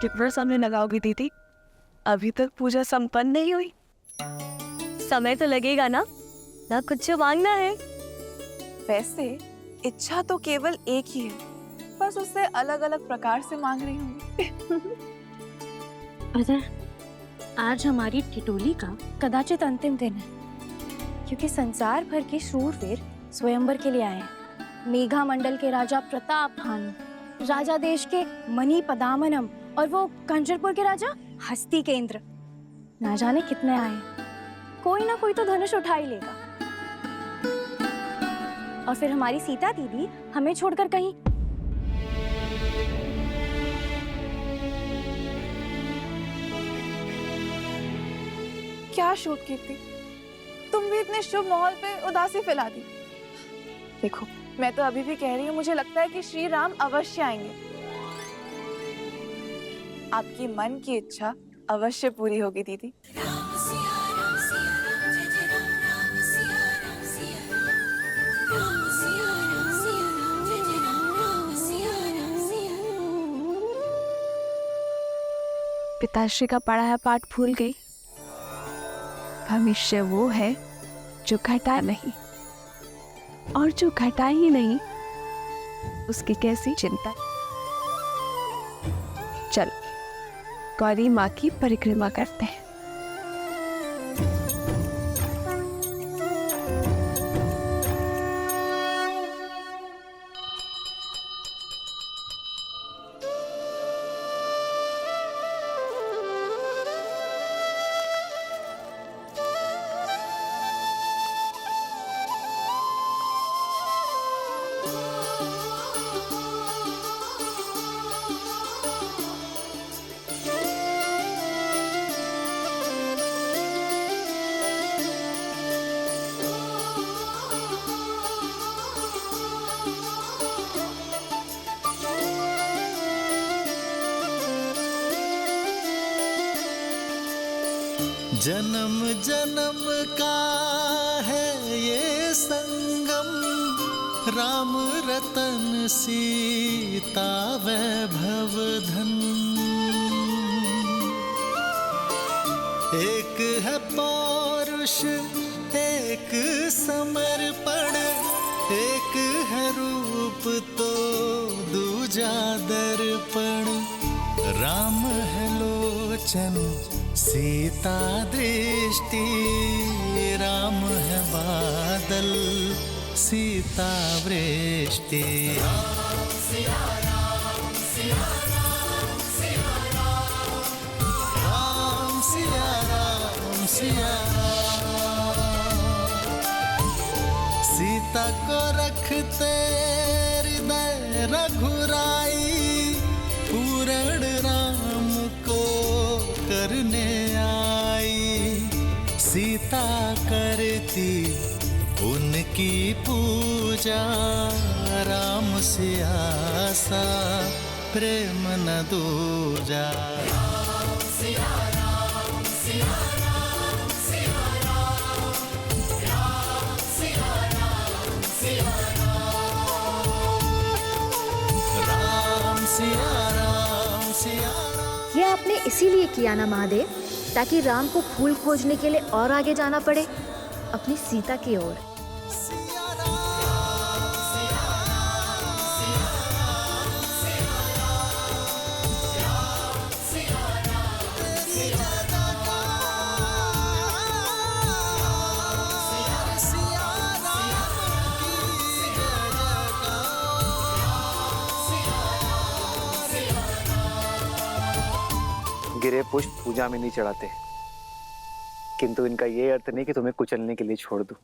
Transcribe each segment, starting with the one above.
कितना समय लगाओगी दीदी? अभी तक पूजा संपन्न नहीं हुई। समय तो लगेगा ना कुछ मांगना है। वैसे इच्छा तो केवल एक ही है, बस उससे अलग अलग प्रकार से मांग रही हूँ। अगर आज हमारी ठिठोली का कदाचित अंतिम दिन है, क्योंकि संसार भर के शूरवीर स्वयंवर के लिए आए हैं। मेघा मंडल के राजा प्रताप भानु, राजा देश के मणि पदामनम और वो कंचरपुर के राजा हस्ती केंद्र, ना जाने कितने आए। कोई ना कोई तो धनुष उठा ही लेगा। और फिर हमारी सीता दीदी हमें छोड़कर कहीं। क्या शूट कीर्ति, तुम भी इतने शुभ माहौल पे उदासी फैला दी। देखो, मैं तो अभी भी कह रही हूँ, मुझे लगता है कि श्री राम अवश्य आएंगे। आपकी मन की इच्छा अवश्य पूरी होगी दीदी। पिताश्री का पढ़ाया पाठ भूल गई। भविष्य वो है जो घटा नहीं, और जो घटा ही नहीं उसकी कैसी चिंता। चलो गौरी माँ की परिक्रमा करते हैं। जन्म जन्म का है ये संगम, राम रतन सीता वैभव धन। एक है पौरुष एक समर्पण, एक है रूप तो दूजा दर्पण। राम है लोचन सीता दृष्टि, राम है बादल सीता वृष्टि। राम सिया राम सिया राम सिया राम, राम सिया राम सिया राम। सीता को रखते हृदय रघुराई, पूर्ण राम को करने आई। सीता करती उनकी पूजा, राम से आसा प्रेम न दूजा। राम सिया राम सिया राम सिया राम, राम सिया राम सिया राम, राम सिया राम सिया राम। ये आपने इसीलिए किया ना महादेव, ताकि राम को फूल खोजने के लिए और आगे जाना पड़े, अपनी सीता की ओर। गिरे पुष्प पूजा में नहीं चढ़ाते, किंतु इनका ये अर्थ नहीं कि तुम्हें कुचलने के लिए छोड़ दूं।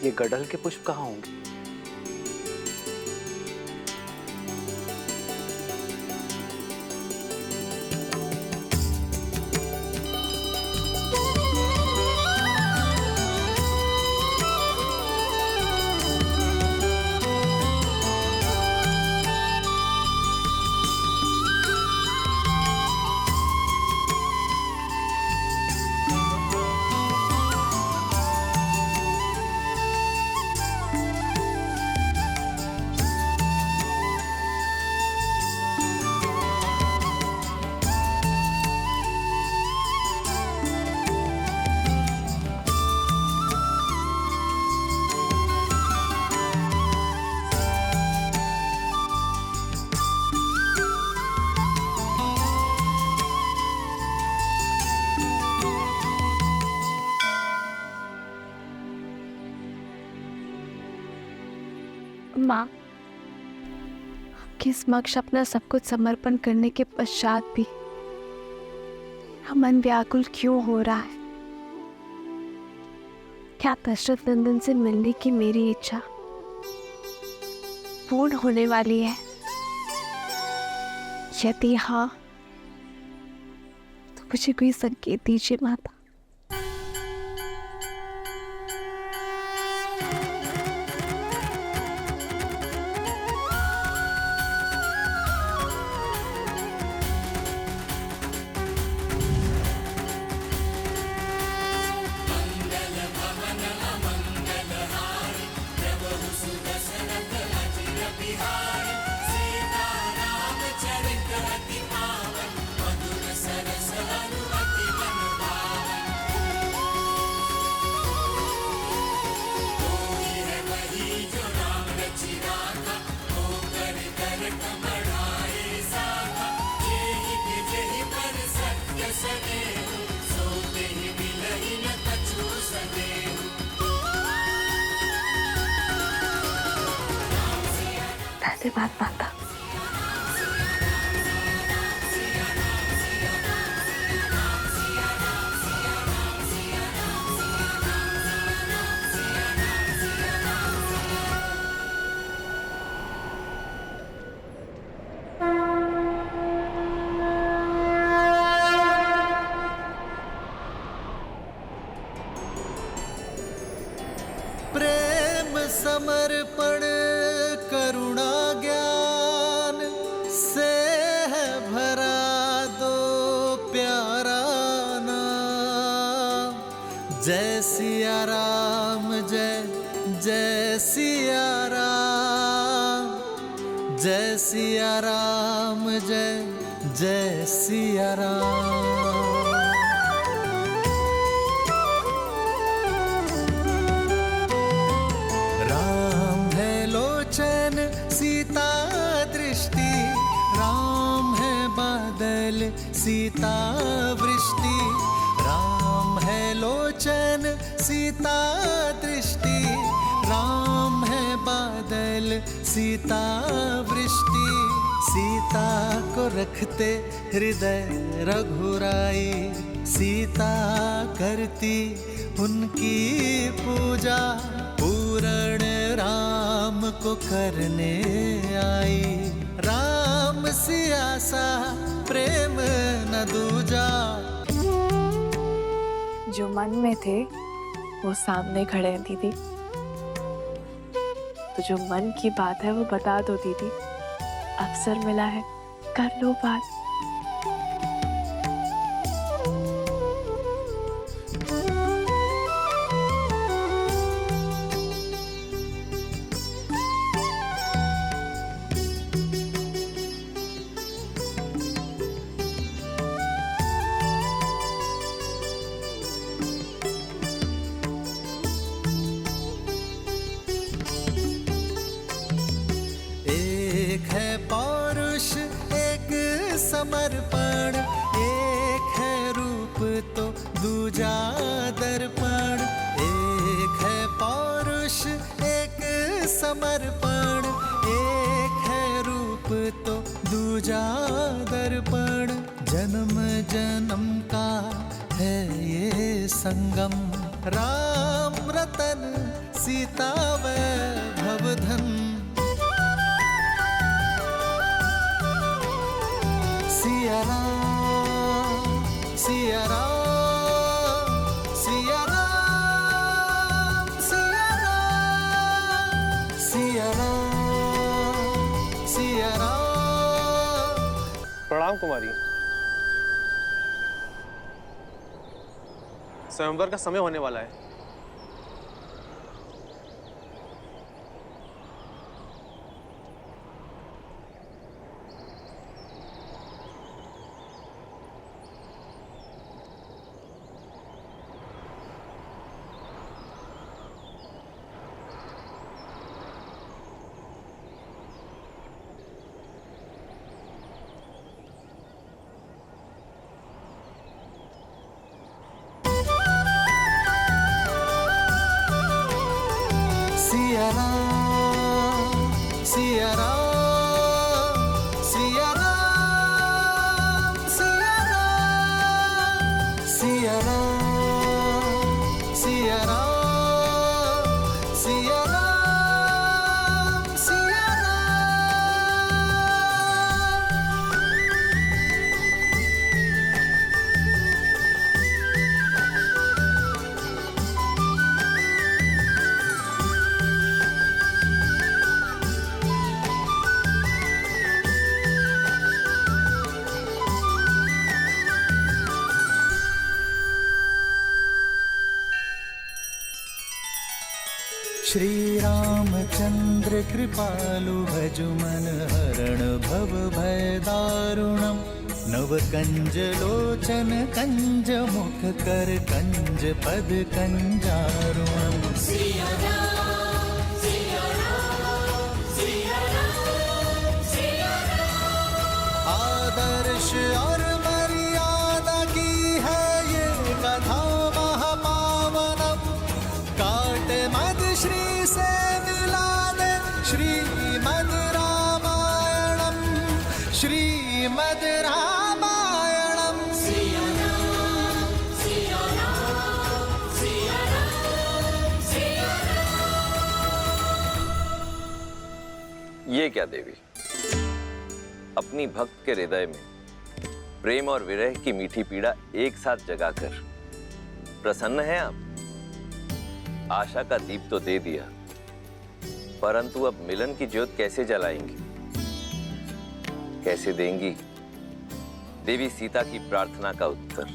ये गड़हल के पुष्प कहाँ होंगे? माँ, आपके समक्ष अपना सब कुछ समर्पण करने के पश्चात भी मेरा मन व्याकुल क्यों हो रहा है? क्या दशरथ नंदन से मिलने की मेरी इच्छा पूर्ण होने वाली है? यदि हाँ, तो मुझे कोई संकेत दीजिए माता। धन्यवाद माता। प्रेम समर्पण करुणा ज्ञान से है भरा दो प्यारा नाम। जय सिया राम, जय जय सिया राम, जय सिया राम, जय जय सिया राम। सीता दृष्टि, राम है बादल सीता वृष्टि। राम है लोचन सीता दृष्टि, राम है बादल सीता वृष्टि। सीता को रखते हृदय रघुराई, सीता करती उनकी पूजा। पूर्ण राम को करने आई, राम सिया सा प्रेम न दूजा। जो मन में थे वो सामने खड़े हैं दीदी, तो जो मन की बात है वो बता दो दीदी। अवसर मिला है, कर लो बात। समर्पण एक है रूप तो दूजा दर्पण। एक है पौरुष एक समर्पण, एक है रूप तो दूजा दर्पण। जन्म जन्म का है ये संगम, राम रतन सीता वैभव धन। सिया राम, सिया राम, सिया राम, सिया राम, सिया राम, सिया राम। प्रणाम कुमारी। स्वयंवर का समय होने वाला है। सिया राम, सिया राम सिया राम सिया राम सिया राम सिया राम सिया राम सिया श्री रामचंद्र कृपालु भजु मन हरण भव भय दारुणम नव कंज लोचन कंज मुख कर कंज पद कंजारुणम आदर्श और मर्यादा की है ये कथा महापावनम काट मद श्री से मिला दे श्रीमद रामायणम श्रीमद रामायणम ये क्या देवी, अपनी भक्त के हृदय में प्रेम और विरह की मीठी पीड़ा एक साथ जगाकर प्रसन्न हैं आप? आशा का दीप तो दे दिया, परंतु अब मिलन की ज्योत कैसे जलाएंगी, कैसे देंगी देवी सीता की प्रार्थना का उत्तर?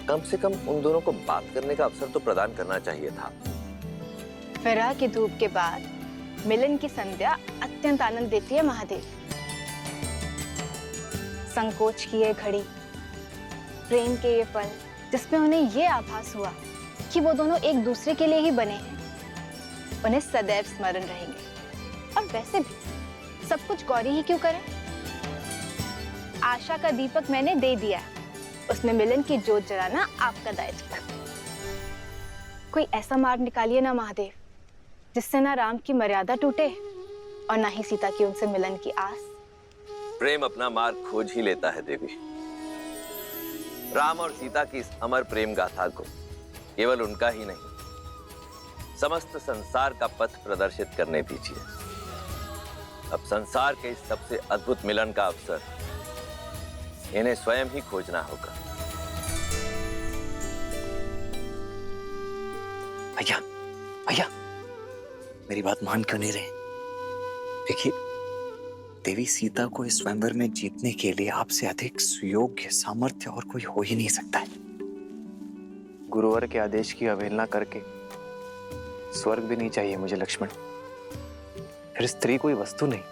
कम से कम उन दोनों को बात करने का अवसर तो प्रदान करना चाहिए था। विरह की धूप के बाद मिलन की संध्या अत्यंत आनंद देती है महादेव। संकोच की ये घड़ी, प्रेम के ये पल, जिसमें उन्हें ये आभास हुआ कि वो दोनों एक दूसरे के लिए ही बने हैं, उन्हें सदैव स्मरण रहेंगे। और वैसे भी सब कुछ गौरी ही क्यों करे? आशा का दीपक मैंने दे दिया, उसमें मिलन की ज्योत जलाना आपका दायित्व। कोई ऐसा मार्ग निकालिए ना महादेव, जिससे ना राम की मर्यादा टूटे और ना ही सीता की उनसे मिलन की आस। प्रेम अपना मार्ग खोज ही लेता है देवी। राम और सीता की इस अमर प्रेम गाथा को केवल उनका ही नहीं, समस्त संसार का पथ प्रदर्शित करने दीजिए। अब संसार के इस सबसे अद्भुत मिलन का अवसर इन्हें स्वयं ही खोजना होगा। भैया भैया, मेरी बात मान क्यों नहीं रहे? देखिए, देवी सीता को इस स्वयंवर में जीतने के लिए आपसे अधिक सुयोग्य सामर्थ्य और कोई हो ही नहीं सकता है। गुरुवर के आदेश की अवहेलना करके स्वर्ग भी नहीं चाहिए मुझे लक्ष्मण। फिर स्त्री कोई वस्तु नहीं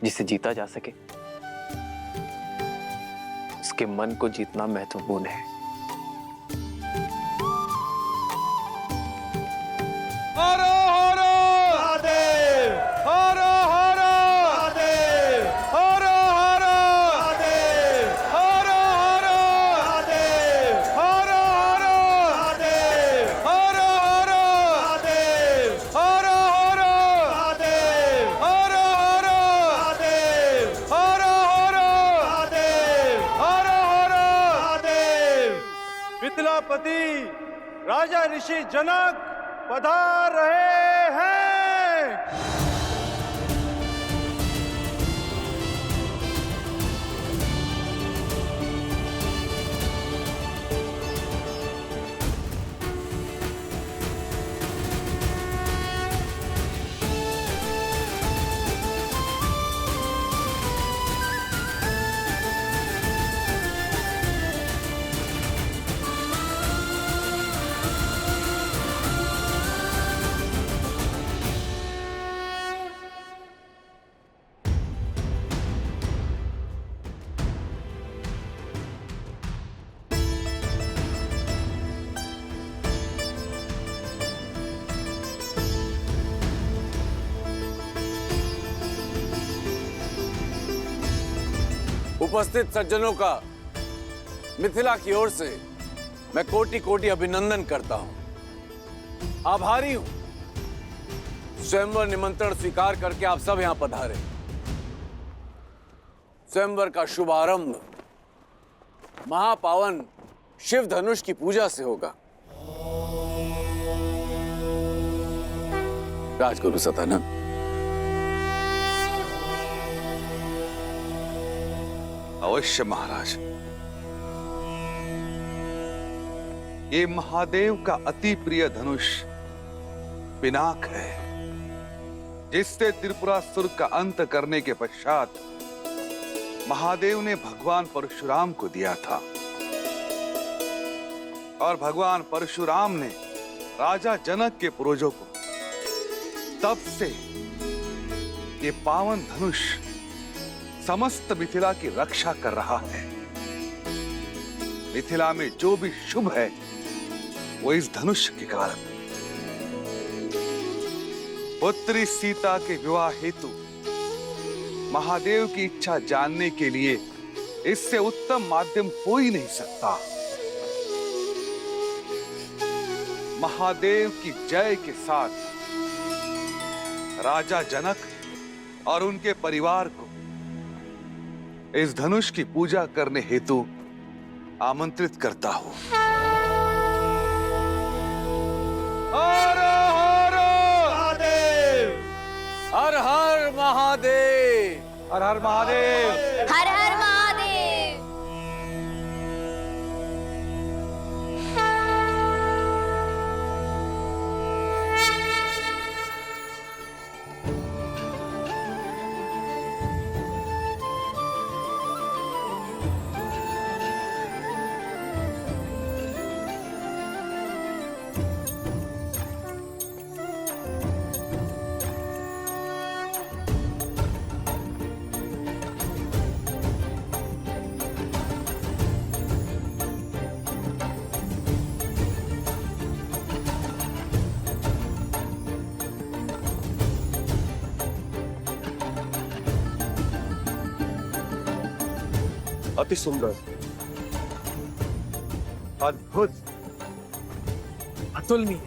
जिसे जीता जा सके, उसके मन को जीतना महत्वपूर्ण है। मिथिलापति राजा ऋषि जनक पधार रहे हैं। उपस्थित सज्जनों का मिथिला की ओर से मैं कोटि कोटि अभिनंदन करता हूं। आभारी हूं स्वयंवर निमंत्रण स्वीकार करके आप सब यहां पधारे। स्वयंवर का शुभारंभ महापावन शिव धनुष की पूजा से होगा। राजगुरु सतानंद, अवश्य महाराज। ये महादेव का अति प्रिय धनुष पिनाक है, जिससे त्रिपुरासुर का अंत करने के पश्चात महादेव ने भगवान परशुराम को दिया था और भगवान परशुराम ने राजा जनक के पूर्वजों को। तब से ये पावन धनुष समस्त मिथिला की रक्षा कर रहा है। मिथिला में जो भी शुभ है वो इस धनुष के कारण। पुत्री सीता के विवाह हेतु महादेव की इच्छा जानने के लिए इससे उत्तम माध्यम हो ही नहीं सकता। महादेव की जय के साथ राजा जनक और उनके परिवार को इस धनुष की पूजा करने हेतु आमंत्रित करता हूं। हर हर महादेव, हर हर महादेव, हर हर महादेव, हर हर महादेव। अति सुंदर, अद्भुत, अतुलनीय।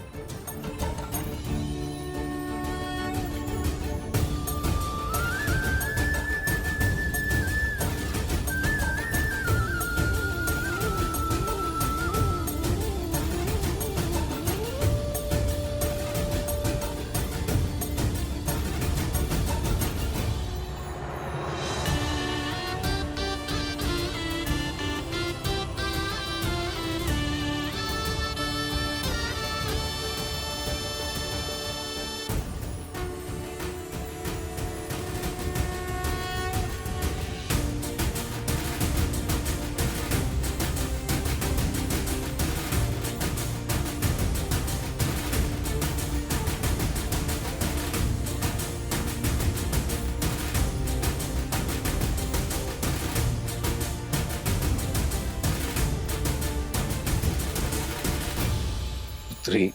पुत्री,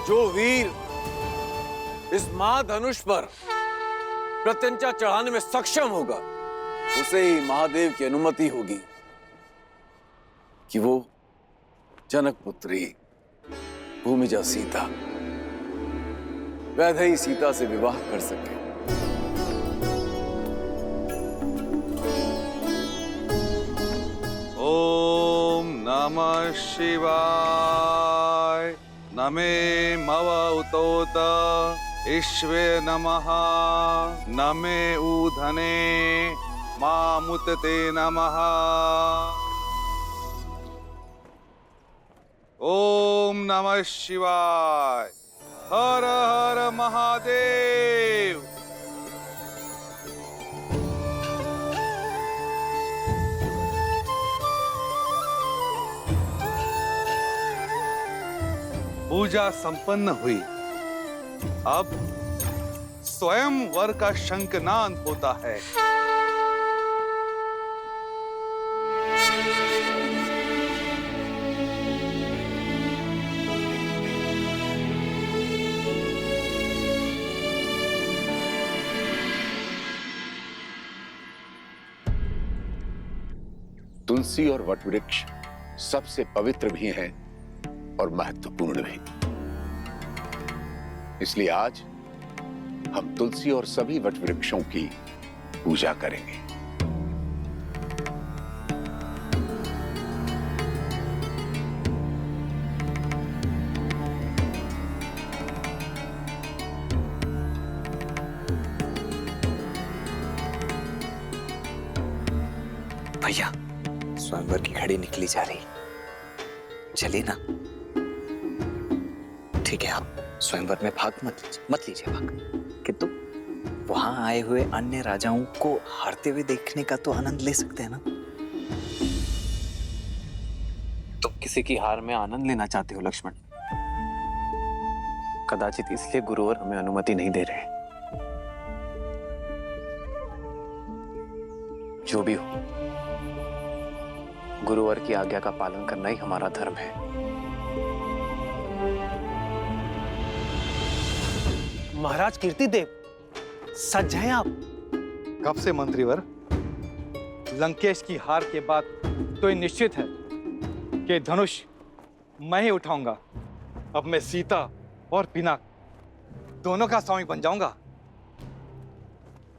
जो वीर इस महाधनुष पर प्रत्यंचा चढ़ाने में सक्षम होगा, उसे ही महादेव की अनुमति होगी कि वो जनक पुत्री भूमिजा सीता, वैदेही सीता से विवाह कर सके। ओम नमः शिवाय। नमे मव उतोत ईश्वे नमः। नमे ऊधने मामुतते नमः। ओम नमः शिवाय। हर हर महादेव। पूजा संपन्न हुई। अब स्वयं वर का शंखनाद होता है। तुलसी और वटवृक्ष सबसे पवित्र भी हैं और महत्वपूर्ण भी। इसलिए आज हम तुलसी और सभी वटवृक्षों की पूजा करेंगे। भैया, स्वयंवर की घड़ी निकली जा रही, चलिए ना। ठीक है, आप स्वयंवर में भाग मत लीजिए भाग, किंतु वहां आए हुए अन्य राजाओं को हारते हुए देखने का तो आनंद ले सकते हैं ना। तुम किसी की हार में आनंद लेना चाहते हो लक्ष्मण? कदाचित इसलिए गुरुवर हमें अनुमति नहीं दे रहे। जो भी हो, गुरुवर की आज्ञा का पालन करना ही हमारा धर्म है। महाराज कीर्तिदेव, सच हैं आप? कब से मंत्रीवर? लंकेश की हार के बाद तो ये निश्चित है कि धनुष मैं ही उठाऊंगा। अब मैं सीता और पिनाक दोनों का स्वामी बन जाऊंगा।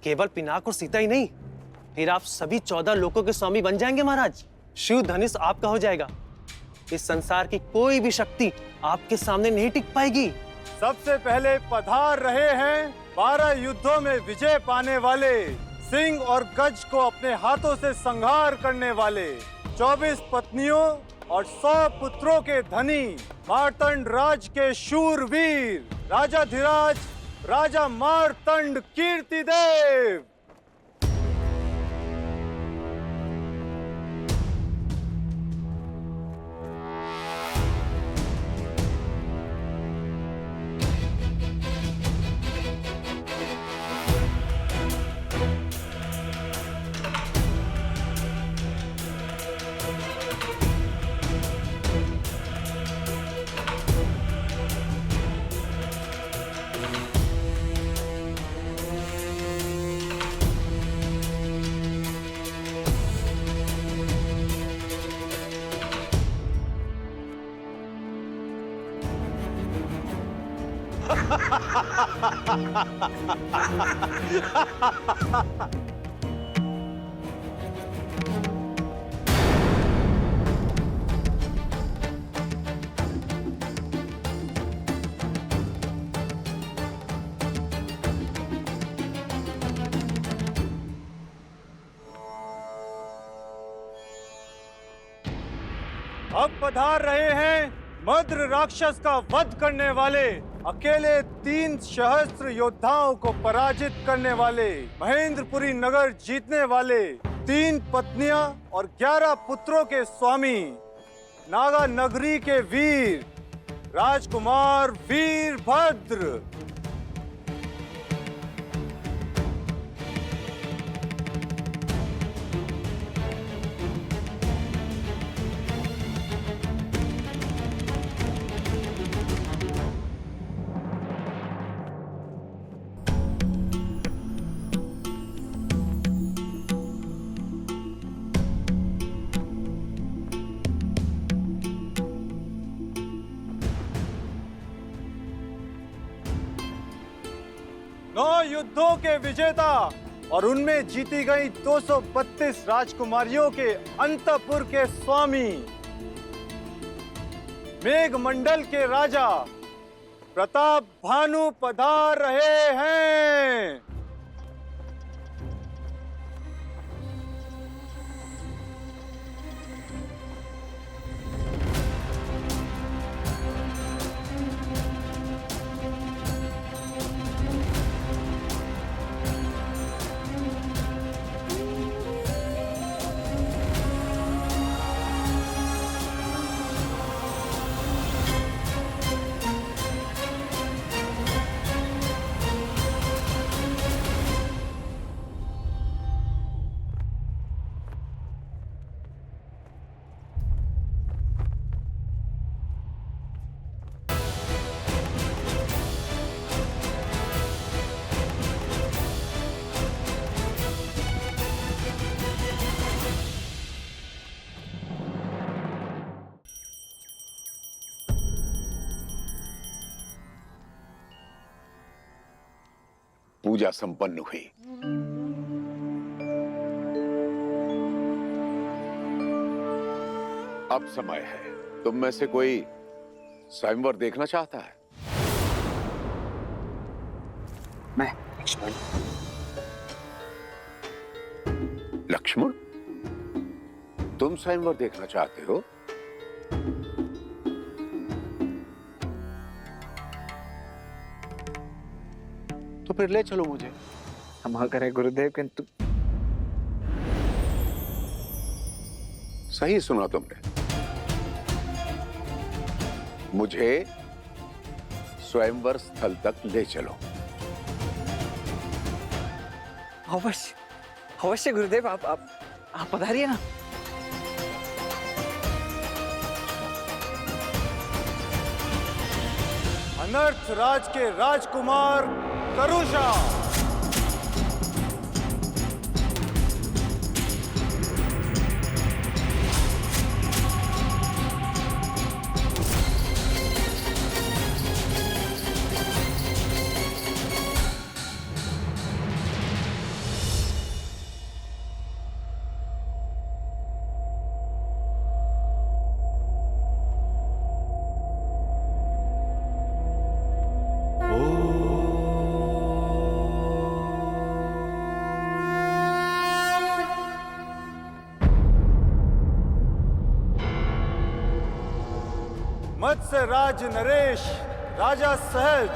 केवल पिनाक और सीता ही नहीं, फिर आप सभी 14 लोकों के स्वामी बन जाएंगे महाराज। शिव धनुष आपका हो जाएगा। इस संसार की कोई भी शक्ति आपके सामने नहीं टिक पाएगी। सबसे पहले पधार रहे हैं 12 युद्धों में विजय पाने वाले, सिंह और गज को अपने हाथों से संहार करने वाले, 24 पत्नियों और 100 पुत्रों के धनी, मार्तंड राज के शूरवीर, राजाधिराज राजा मार्तंड कीर्तिदेव। अब पधार रहे हैं मद्र राक्षस का वध करने वाले, अकेले 3 सहस्त्र योद्धाओं को पराजित करने वाले, महेंद्रपुरी नगर जीतने वाले, 3 पत्नियां और 11 पुत्रों के स्वामी, नागा नगरी के वीर, राजकुमार वीरभद्र। युद्धों के विजेता और उनमें जीती गई 232 राजकुमारियों के अंतपुर के स्वामी, मेघमंडल के राजा प्रताप भानु पधार रहे हैं। पूजा संपन्न हुई। अब समय है, तुम में से कोई स्वयंवर देखना चाहता है? मैं लक्ष्मण। लक्ष्मण, तुम स्वयंवर देखना चाहते हो? तो फिर ले चलो मुझे। क्षमा करें गुरुदेव, किंतु सही सुना तुमने, मुझे स्वयंवर स्थल तक ले चलो। अवश्य अवश्य गुरुदेव, आप पधारिए ना। अनर्थ राज के राजकुमार करुषा। मत्स्य राज नरेश, राजा सहज।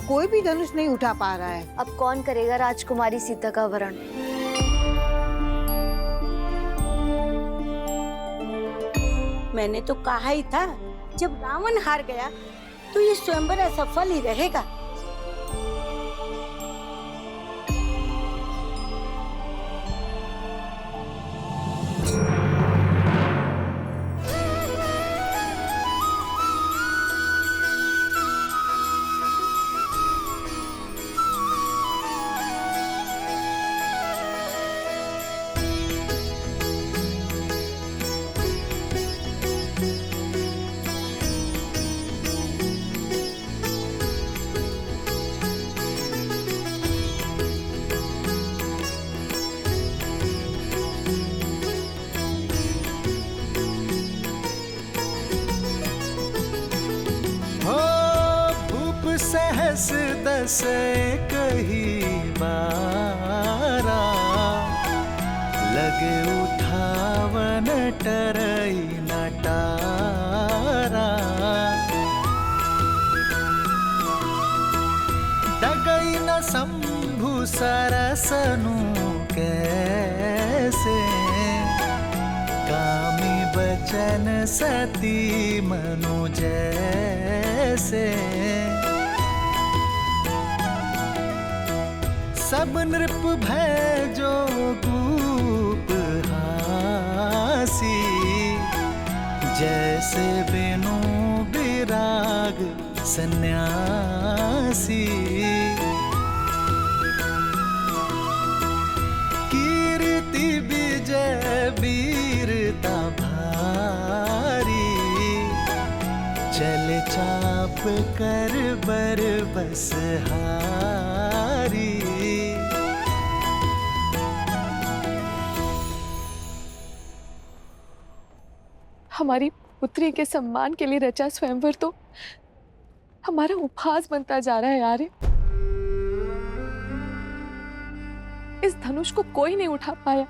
कोई भी धनुष नहीं उठा पा रहा है। अब कौन करेगा राजकुमारी सीता का वरण? मैंने तो कहा ही था, जब रावण हार गया तो ये स्वयंवर असफल ही रहेगा। सहस दस कही बारा, लगे उठावन टरई नटारा। डगई न शंभु सरसनु कैसे, कामी बचन सती मनु जैसे। सब नृप भय जो कूप हासी, जैसे बिनु विराग सन्यासी। कीर्ति विजय वीरता भारी, चल चाप कर बर बस हारी। हमारी पुत्री के सम्मान के लिए रचा स्वयंवर तो हमारा उपहास बनता जा रहा है यार। इस धनुष को कोई नहीं उठा पाया,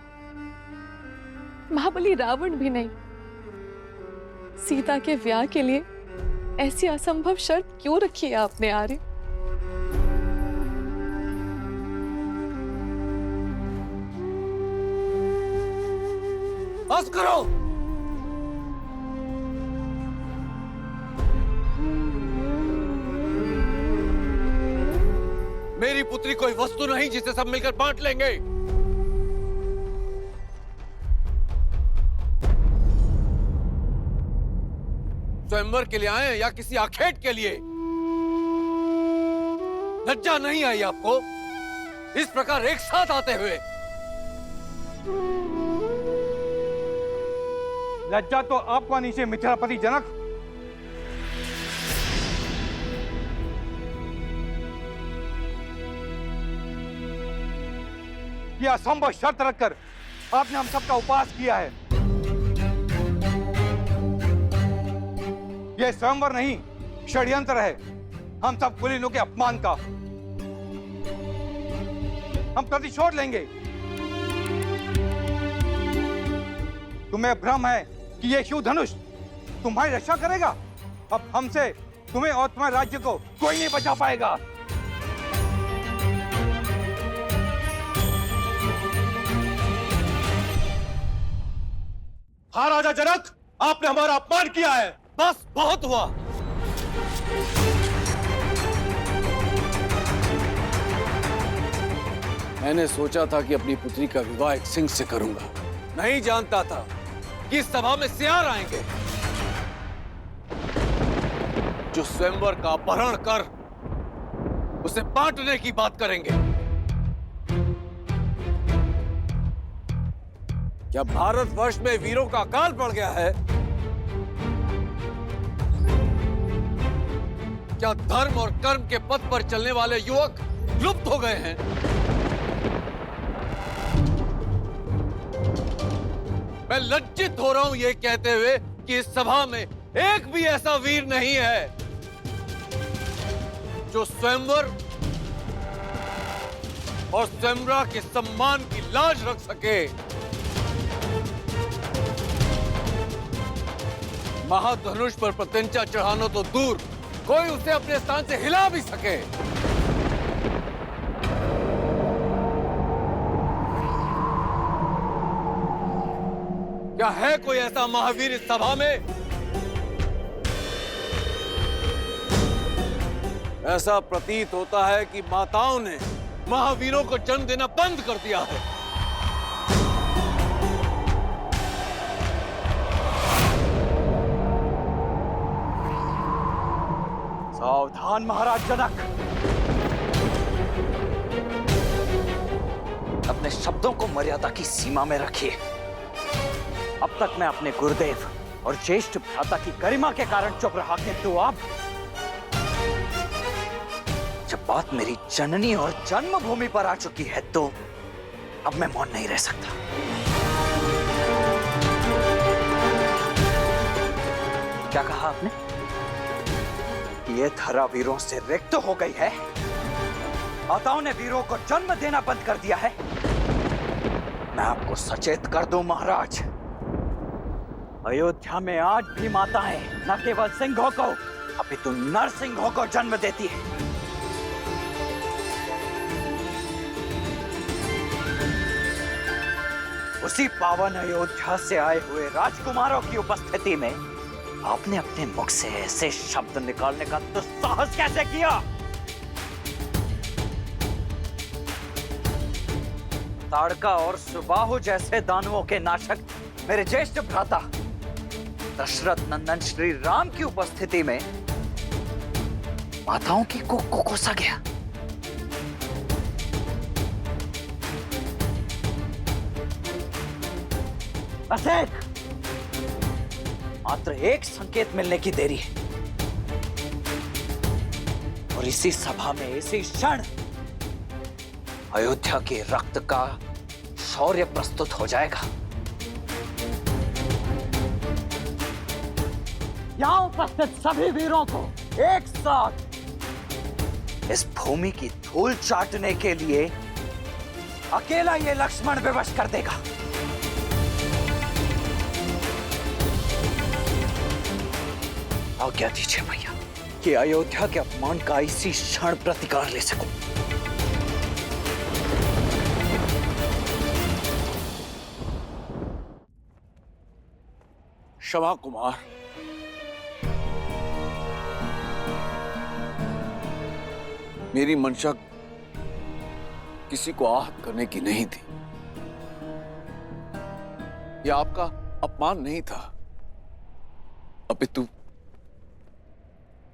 महाबली रावण भी नहीं। सीता के विवाह के लिए ऐसी असंभव शर्त क्यों रखी है आपने आर्य? बस करो। मेरी पुत्री कोई वस्तु नहीं जिसे सब मिलकर बांट लेंगे। स्वयंवर के लिए आए या किसी आखेट के लिए? लज्जा नहीं आई आपको इस प्रकार एक साथ आते हुए? लज्जा तो आपको आनी चाहिए मिथिलापति जनक। यह असंभव शर्त रखकर आपने हम सबका उपवास किया है। यह स्वयंवर नहीं, षड्यंत्र है हम सब कुलीनों के अपमान का। हम प्रतिशोध लेंगे। तुम्हें भ्रम है कि यह शिव धनुष तुम्हारी रक्षा करेगा। अब हमसे तुम्हें और तुम्हारे राज्य को कोई नहीं बचा पाएगा। हाँ राजा जनक, आपने हमारा अपमान किया है। बस बहुत हुआ। मैंने सोचा था कि अपनी पुत्री का विवाह एक सिंह से करूंगा। नहीं जानता था कि इस सभा में सियार आएंगे जो स्वयंवर का अपहरण कर उसे बांटने की बात करेंगे। क्या भारतवर्ष में वीरों का अकाल पड़ गया है? क्या धर्म और कर्म के पथ पर चलने वाले युवक लुप्त हो गए हैं? मैं लज्जित हो रहा हूं ये कहते हुए कि इस सभा में एक भी ऐसा वीर नहीं है जो स्वयंवर और स्वयंवरा के सम्मान की लाज रख सके। महाधनुष पर प्रत्यंचा चढ़ाना तो दूर, कोई उसे अपने स्थान से हिला भी सके। क्या है कोई ऐसा महावीर इस सभा में? ऐसा प्रतीत होता है कि माताओं ने महावीरों को जन्म देना बंद कर दिया है। सावधान महाराज जनक, अपने शब्दों को मर्यादा की सीमा में रखिए। अब तक मैं अपने गुरुदेव और ज्येष्ठ भ्राता की गरिमा के कारण चुप रहा, किंतु अब जब बात मेरी जननी और जन्मभूमि पर आ चुकी है तो अब मैं मौन नहीं रह सकता। क्या कहा आपने? ये धरा वीरों से रिक्त हो गई है? माताओं ने वीरों को जन्म देना बंद कर दिया है? मैं आपको सचेत कर दूं महाराज, अयोध्या में आज भी माताएं न केवल सिंहों को अपितु नरसिंहों को जन्म देती है। उसी पावन अयोध्या से आए हुए राजकुमारों की उपस्थिति में आपने अपने मुख से ऐसे शब्द निकालने का दुस्साहस कैसे किया? ताड़का और सुबाहु जैसे दानवों के नाशक मेरे ज्येष्ठ भ्राता दशरथ नंदन श्री राम की उपस्थिति में माताओं की को कोसा गया। बस मात्र एक संकेत मिलने की देरी है और इसी सभा में इसी क्षण अयोध्या के रक्त का शौर्य प्रस्तुत हो जाएगा। यहां उपस्थित सभी वीरों को एक साथ इस भूमि की धूल चाटने के लिए अकेला ये लक्ष्मण विवश कर देगा। आज्ञा दीजिए भैया कि अयोध्या के अपमान का इसी क्षण प्रतिकार ले सकूं। क्षमा कुमार, मेरी मंशा किसी को आहत करने की नहीं थी। यह आपका अपमान नहीं था, अपितु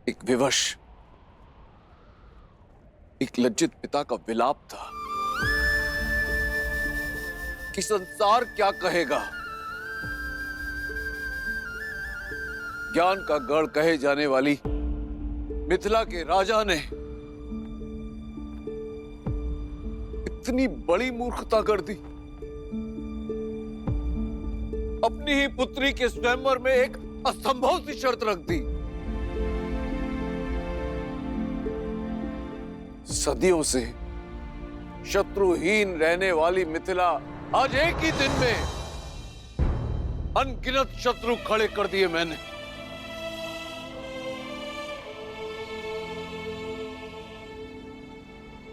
एक विवश, एक लज्जित पिता का विलाप था कि संसार क्या कहेगा। ज्ञान का गढ़ कहे जाने वाली मिथिला के राजा ने इतनी बड़ी मूर्खता कर दी। अपनी ही पुत्री के स्वयंवर में एक असंभव सी शर्त रख दी। सदियों से शत्रुहीन रहने वाली मिथिला आज एक ही दिन में अनगिनत शत्रु खड़े कर दिए मैंने।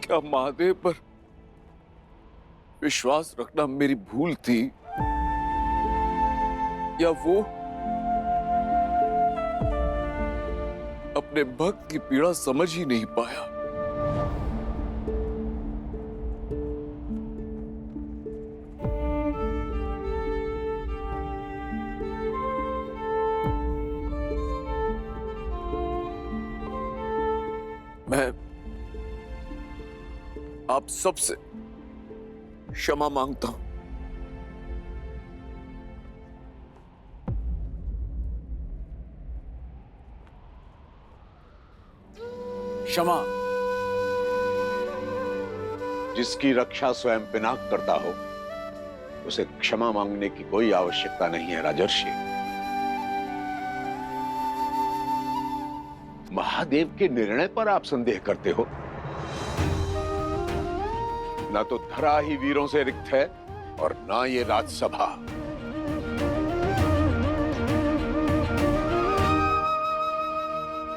क्या महादेव पर विश्वास रखना मेरी भूल थी, या वो अपने भक्त की पीड़ा समझ ही नहीं पाया? मैं आप सबसे क्षमा मांगता हूं। क्षमा। जिसकी रक्षा स्वयं पिनाक करता हो उसे क्षमा मांगने की कोई आवश्यकता नहीं है राजर्षि। महादेव के निर्णय पर आप संदेह करते हो? ना तो धरा ही वीरों से रिक्त है और ना ये राजसभा।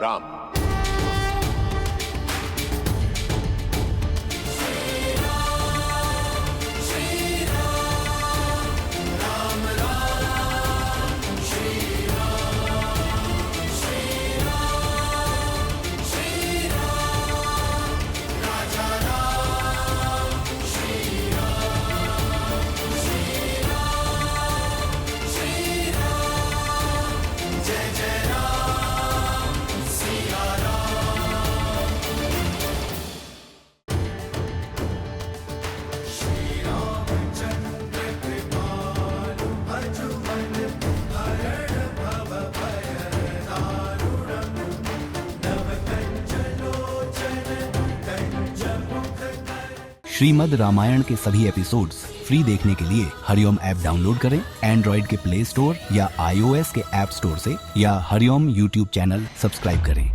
राम, श्रीमद् रामायण के सभी एपिसोड्स फ्री देखने के लिए हरिओम ऐप डाउनलोड करें एंड्रॉइड के प्ले स्टोर या iOS के ऐप स्टोर से, या हरिओम यूट्यूब चैनल सब्सक्राइब करें।